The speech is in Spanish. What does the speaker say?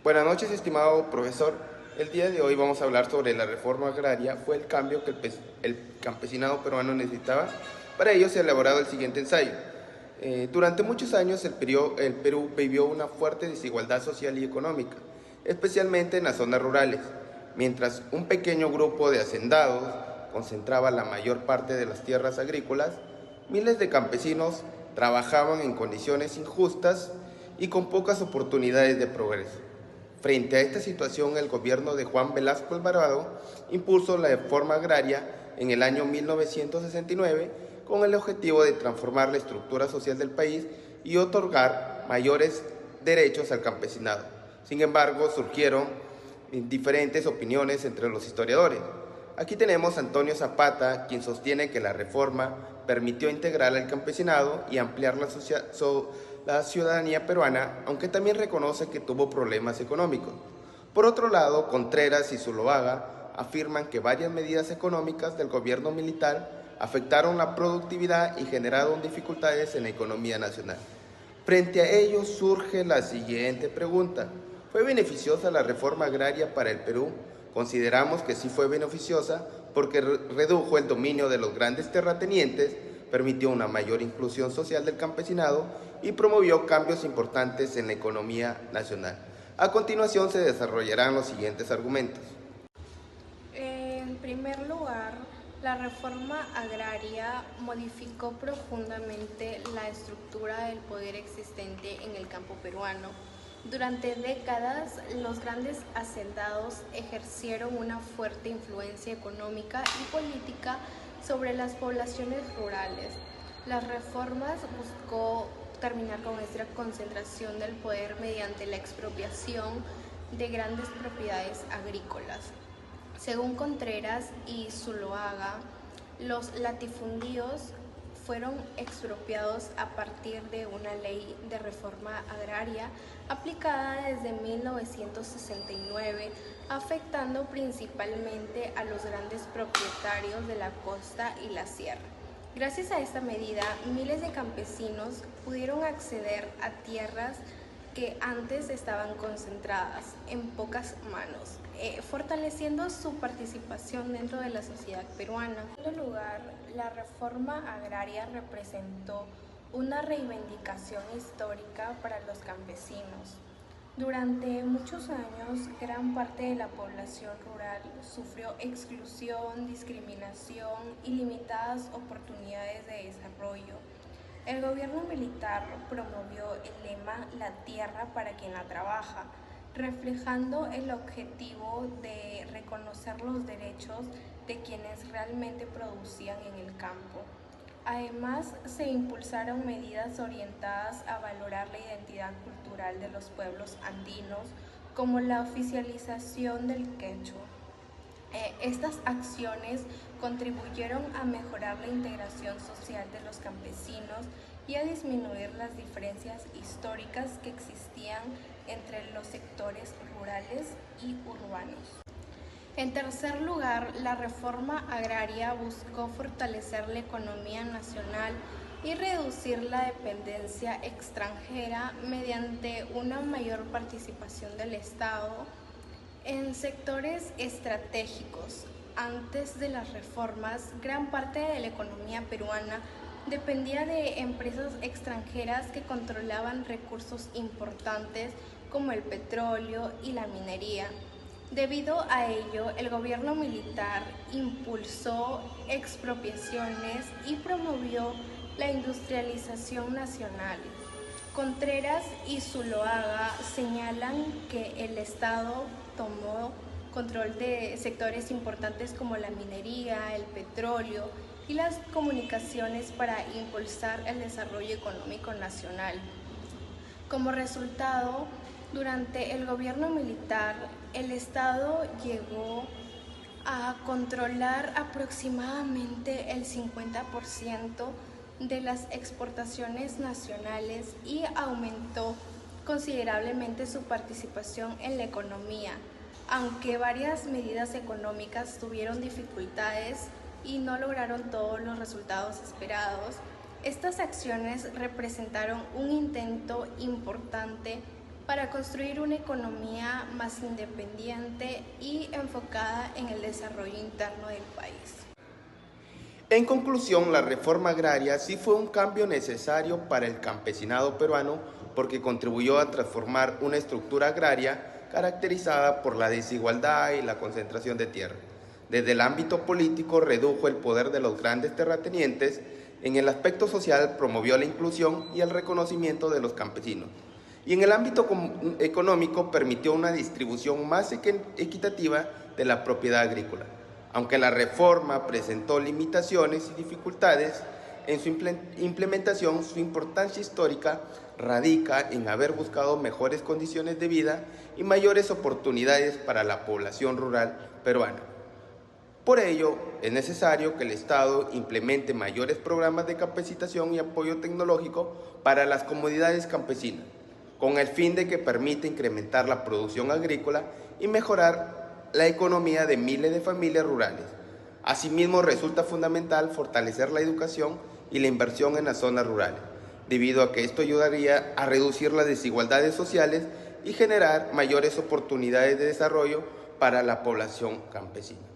Buenas noches, estimado profesor. El día de hoy vamos a hablar sobre la reforma agraria. Fue el cambio que el campesinado peruano necesitaba. Para ello se ha elaborado el siguiente ensayo. Durante muchos años el Perú vivió una fuerte desigualdad social y económica, especialmente en las zonas rurales. Mientras un pequeño grupo de hacendados concentraba la mayor parte de las tierras agrícolas, miles de campesinos trabajaban en condiciones injustas y con pocas oportunidades de progreso. Frente a esta situación, el gobierno de Juan Velasco Alvarado impuso la reforma agraria en el año 1969 con el objetivo de transformar la estructura social del país y otorgar mayores derechos al campesinado. Sin embargo, surgieron diferentes opiniones entre los historiadores. Aquí tenemos a Antonio Zapata, quien sostiene que la reforma permitió integrar al campesinado y ampliar la ciudadanía peruana, aunque también reconoce que tuvo problemas económicos. Por otro lado, Contreras y Zuloaga afirman que varias medidas económicas del gobierno militar afectaron la productividad y generaron dificultades en la economía nacional. Frente a ello surge la siguiente pregunta: ¿fue beneficiosa la reforma agraria para el Perú? Consideramos que sí fue beneficiosa porque redujo el dominio de los grandes terratenientes, permitió una mayor inclusión social del campesinado y promovió cambios importantes en la economía nacional. A continuación se desarrollarán los siguientes argumentos. En primer lugar, la reforma agraria modificó profundamente la estructura del poder existente en el campo peruano. Durante décadas, los grandes hacendados ejercieron una fuerte influencia económica y política sobre las poblaciones rurales. Las reformas buscó terminar con esta concentración del poder mediante la expropiación de grandes propiedades agrícolas. Según Contreras y Zuloaga, los latifundios fueron expropiados a partir de una ley de reforma agraria aplicada desde 1969, afectando principalmente a los grandes propietarios de la costa y la sierra. Gracias a esta medida, miles de campesinos pudieron acceder a tierras que antes estaban concentradas en pocas manos, fortaleciendo su participación dentro de la sociedad peruana. En segundo lugar, la reforma agraria representó una reivindicación histórica para los campesinos. Durante muchos años, gran parte de la población rural sufrió exclusión, discriminación y limitadas oportunidades de desarrollo. El gobierno militar promovió el lema "La tierra para quien la trabaja", reflejando el objetivo de reconocer los derechos de quienes realmente producían en el campo. Además, se impulsaron medidas orientadas a valorar la identidad cultural de los pueblos andinos, como la oficialización del quechua. Estas acciones contribuyeron a mejorar la integración social de los campesinos y a disminuir las diferencias históricas que existían entre los sectores rurales y urbanos. En tercer lugar, la reforma agraria buscó fortalecer la economía nacional y reducir la dependencia extranjera mediante una mayor participación del Estado en sectores estratégicos. Antes de las reformas, gran parte de la economía peruana dependía de empresas extranjeras que controlaban recursos importantes como el petróleo y la minería. Debido a ello, el gobierno militar impulsó expropiaciones y promovió la industrialización nacional. Contreras y Zuloaga señalan que el Estado tomó control de sectores importantes como la minería, el petróleo y las comunicaciones para impulsar el desarrollo económico nacional. Como resultado, durante el gobierno militar, el Estado llegó a controlar aproximadamente el 50% de las exportaciones nacionales y aumentó considerablemente su participación en la economía, aunque varias medidas económicas tuvieron dificultades y no lograron todos los resultados esperados. Estas acciones representaron un intento importante para construir una economía más independiente y enfocada en el desarrollo interno del país. En conclusión, la reforma agraria sí fue un cambio necesario para el campesinado peruano porque contribuyó a transformar una estructura agraria caracterizada por la desigualdad y la concentración de tierra. Desde el ámbito político redujo el poder de los grandes terratenientes, en el aspecto social promovió la inclusión y el reconocimiento de los campesinos, y en el ámbito económico permitió una distribución más equitativa de la propiedad agrícola. Aunque la reforma presentó limitaciones y dificultades en su implementación, su importancia histórica radica en haber buscado mejores condiciones de vida y mayores oportunidades para la población rural peruana. Por ello, es necesario que el Estado implemente mayores programas de capacitación y apoyo tecnológico para las comunidades campesinas, con el fin de que permita incrementar la producción agrícola y mejorar la economía de miles de familias rurales. Asimismo, resulta fundamental fortalecer la educación y la inversión en las zonas rurales, debido a que esto ayudaría a reducir las desigualdades sociales y generar mayores oportunidades de desarrollo para la población campesina.